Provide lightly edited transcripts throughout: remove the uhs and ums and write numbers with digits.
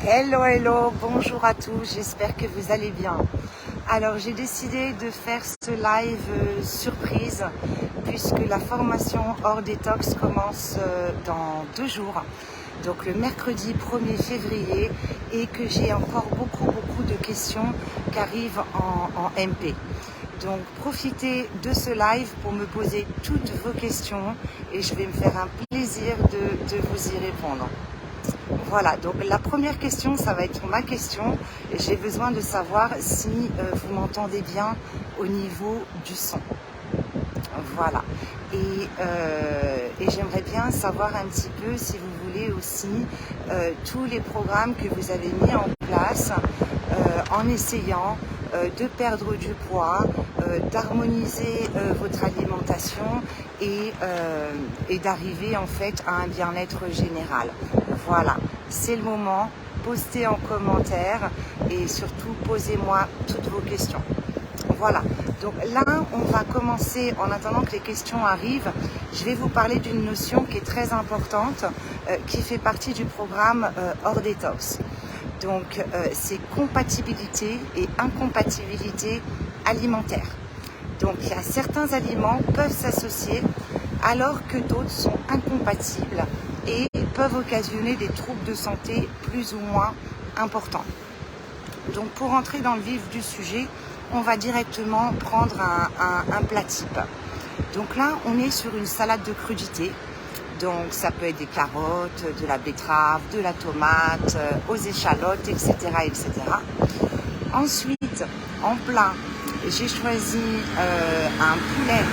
Hello, hello, bonjour à tous, j'espère que vous allez bien. Alors j'ai décidé de faire ce live surprise puisque la formation hors détox commence dans 2 jours, donc le mercredi 1er février, et que j'ai encore beaucoup de questions qui arrivent en MP. Donc profitez de ce live pour me poser toutes vos questions et je vais me faire un plaisir de vous y répondre. Voilà, donc la première question, ça va être ma question. J'ai besoin de savoir si vous m'entendez bien au niveau du son. Voilà. Et j'aimerais bien savoir un petit peu, si vous voulez aussi, tous les programmes que vous avez mis en place en essayant de perdre du poids, d'harmoniser votre alimentation et d'arriver en fait à un bien-être général. Voilà, c'est le moment. Postez en commentaire et surtout posez-moi toutes vos questions. Voilà, donc là on va commencer, en attendant que les questions arrivent, je vais vous parler d'une notion qui est très importante, qui fait partie du programme hors détox. Donc c'est compatibilité et incompatibilité alimentaire. Donc il y a certains aliments qui peuvent s'associer alors que d'autres sont incompatibles et peuvent occasionner des troubles de santé plus ou moins importants. Donc pour entrer dans le vif du sujet, on va directement prendre un plat type. Donc là, on est sur une salade de crudités. Donc ça peut être des carottes, de la betterave, de la tomate, aux échalotes, etc., etc. Ensuite, en plat, j'ai choisi un poulet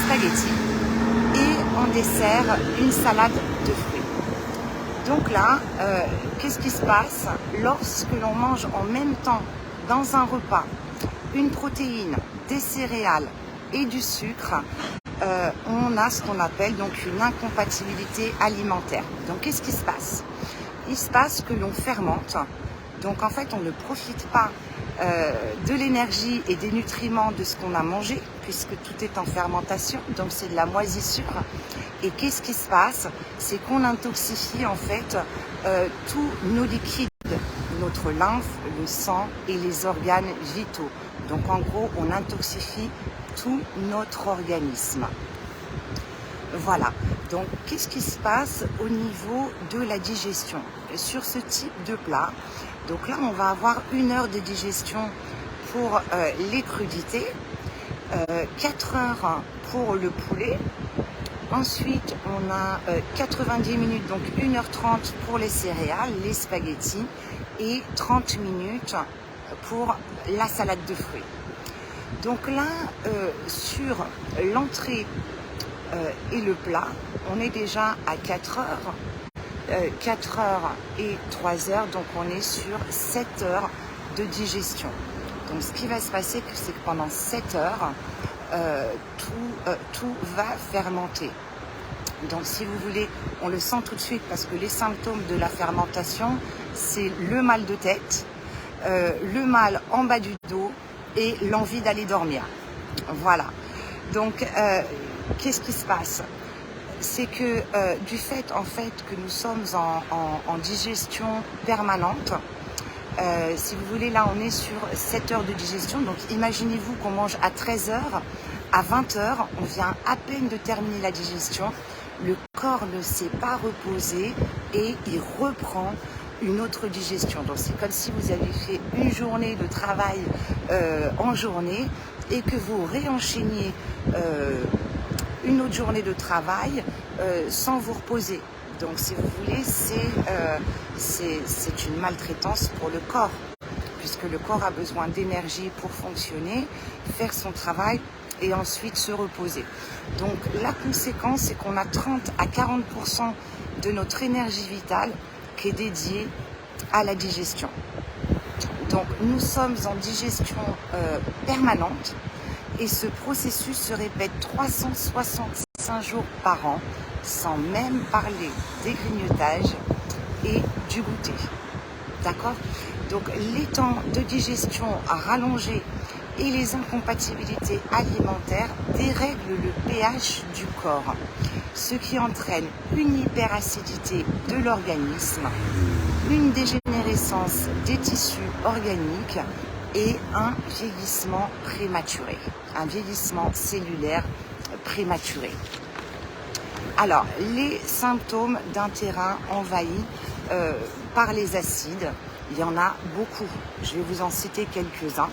spaghetti et en dessert, une salade de fruits. Donc là, qu'est-ce qui se passe lorsque l'on mange en même temps dans un repas une protéine, des céréales et du sucre? On a ce qu'on appelle donc une incompatibilité alimentaire. Donc qu'est-ce qui se passe? Il se passe que l'on fermente, donc en fait on ne profite pas de l'énergie et des nutriments de ce qu'on a mangé, puisque tout est en fermentation, donc c'est de la moisissure. Et qu'est-ce qui se passe? C'est qu'on intoxifie en fait tous nos liquides, notre lymphe, le sang et les organes vitaux. Donc en gros, on intoxifie tout notre organisme. Voilà, donc qu'est-ce qui se passe au niveau de la digestion sur ce type de plat? Donc là, on va avoir 1 heure de digestion pour les crudités, 4 heures pour le poulet. Ensuite, on a 90 minutes, donc 1h30 pour les céréales, les spaghettis, et 30 minutes pour la salade de fruits. Donc là, sur l'entrée et le plat, on est déjà à 4 heures. 4 heures et 3 heures, donc on est sur 7 heures de digestion. Donc ce qui va se passer, c'est que pendant 7 heures, tout va fermenter. Donc si vous voulez, on le sent tout de suite parce que les symptômes de la fermentation, c'est le mal de tête, le mal en bas du dos et l'envie d'aller dormir. Voilà. Donc qu'est-ce qui se passe? C'est que du fait en fait que nous sommes en digestion permanente, si vous voulez, là on est sur 7 heures de digestion. Donc imaginez-vous qu'on mange à 13 heures, à 20 heures, on vient à peine de terminer la digestion, le corps ne s'est pas reposé et il reprend une autre digestion. Donc c'est comme si vous avez fait une journée de travail en journée et que vous réenchaîniez une autre journée de travail sans vous reposer. Donc si vous voulez, c'est une maltraitance pour le corps, puisque le corps a besoin d'énergie pour fonctionner, faire son travail et ensuite se reposer. Donc la conséquence, c'est qu'on a 30 à 40% de notre énergie vitale qui est dédiée à la digestion. Donc nous sommes en digestion permanente et ce processus se répète 365 jours par an, sans même parler des grignotages et du goûter. D'accord? Donc les temps de digestion rallongés et les incompatibilités alimentaires dérèglent le pH du corps, ce qui entraîne une hyperacidité de l'organisme une dégénérescence des tissus organiques et un vieillissement prématuré, un vieillissement cellulaire prématuré. Alors, les symptômes d'un terrain envahi par les acides, il y en a beaucoup. Je vais vous en citer quelques-uns.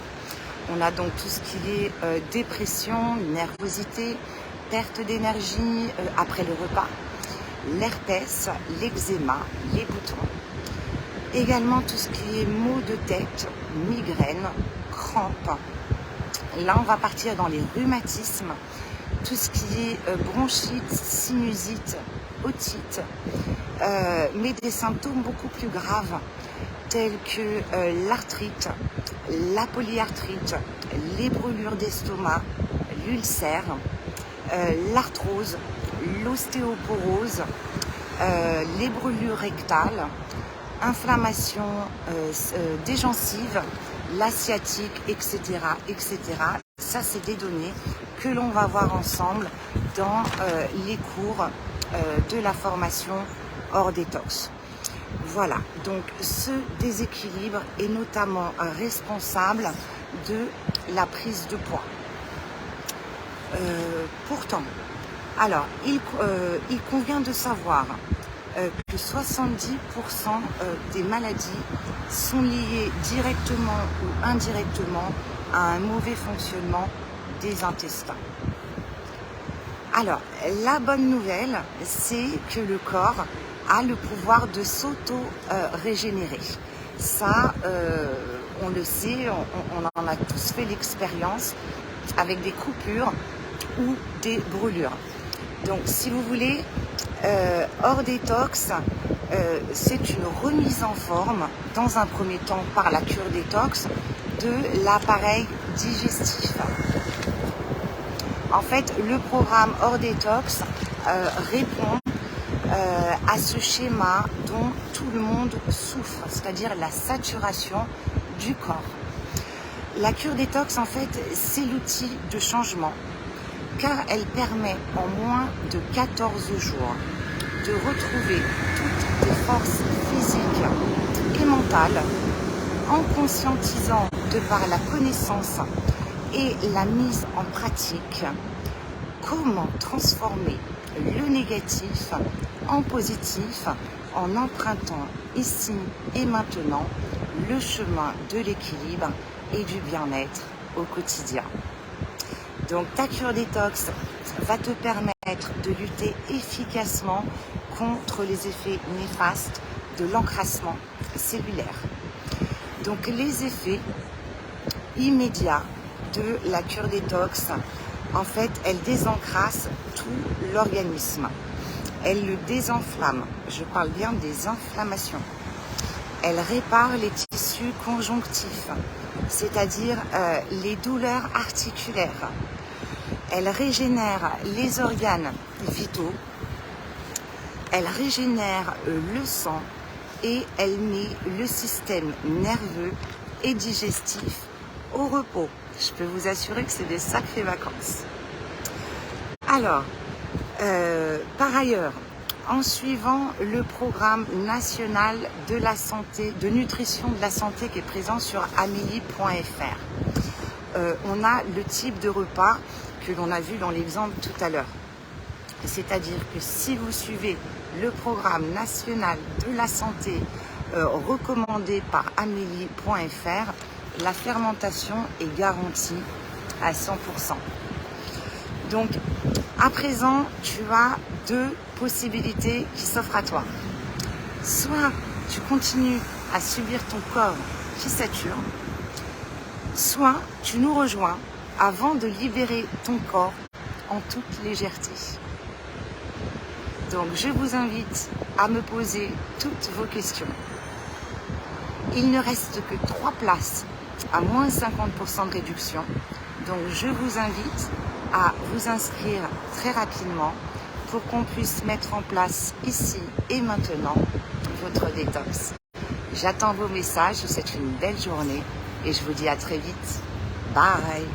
On a donc tout ce qui est dépression, nervosité, perte d'énergie après le repas, l'herpès, l'eczéma, les boutons. Également tout ce qui est maux de tête, migraines, crampes. Là, on va partir dans les rhumatismes, tout ce qui est bronchite, sinusite, otite, mais des symptômes beaucoup plus graves tels que l'arthrite, la polyarthrite, les brûlures d'estomac, l'ulcère, l'arthrose, l'ostéoporose, les brûlures rectales, inflammation des gencives, la sciatique, etc., etc. Ça, c'est des données que l'on va voir ensemble dans les cours de la formation hors détox. Voilà, donc ce déséquilibre est notamment responsable de la prise de poids. Pourtant, alors, il convient de savoir que 70% des maladies sont liées directement ou indirectement à un mauvais fonctionnement des intestins. Alors, la bonne nouvelle, c'est que le corps a le pouvoir de s'auto-régénérer. Ça, on le sait, on en a tous fait l'expérience avec des coupures ou des brûlures. Donc, si vous voulez, hors détox, c'est une remise en forme, dans un premier temps par la cure détox, de l'appareil digestif. En fait, le programme hors détox répond à ce schéma dont tout le monde souffre, c'est-à-dire la saturation du corps. La cure détox, en fait, c'est l'outil de changement, car elle permet en moins de 14 jours de retrouver toutes les forces physiques et mentales en conscientisant de par la connaissance et la mise en pratique comment transformer le négatif en positif en empruntant ici et maintenant le chemin de l'équilibre et du bien-être au quotidien. Donc ta cure détox va te permettre de lutter efficacement contre les effets néfastes de l'encrassement cellulaire. Donc les effets immédiats de la cure détox, en fait, elle désencrasse tout l'organisme. Elle le désenflamme. Je parle bien des inflammations. Elle répare les tissus conjonctifs, c'est-à-dire les douleurs articulaires. Elle régénère les organes vitaux. Elle régénère le sang et elle met le système nerveux et digestif au repos. Je peux vous assurer que c'est des sacrées vacances. Alors, par ailleurs, en suivant le programme national de la santé, de nutrition de la santé qui est présent sur amélie.fr, on a le type de repas que l'on a vu dans l'exemple tout à l'heure. C'est-à-dire que si vous suivez le programme national de la santé recommandé par amélie.fr, la fermentation est garantie à 100%. Donc, à présent, tu as deux possibilités qui s'offrent à toi. Soit tu continues à subir ton corps qui sature, soit tu nous rejoins avant de libérer ton corps en toute légèreté. Donc, je vous invite à me poser toutes vos questions. Il ne reste que 3 places à moins 50% de réduction. Donc, je vous invite à vous inscrire très rapidement pour qu'on puisse mettre en place ici et maintenant votre détox. J'attends vos messages, je vous souhaite une belle journée et je vous dis à très vite. Bye!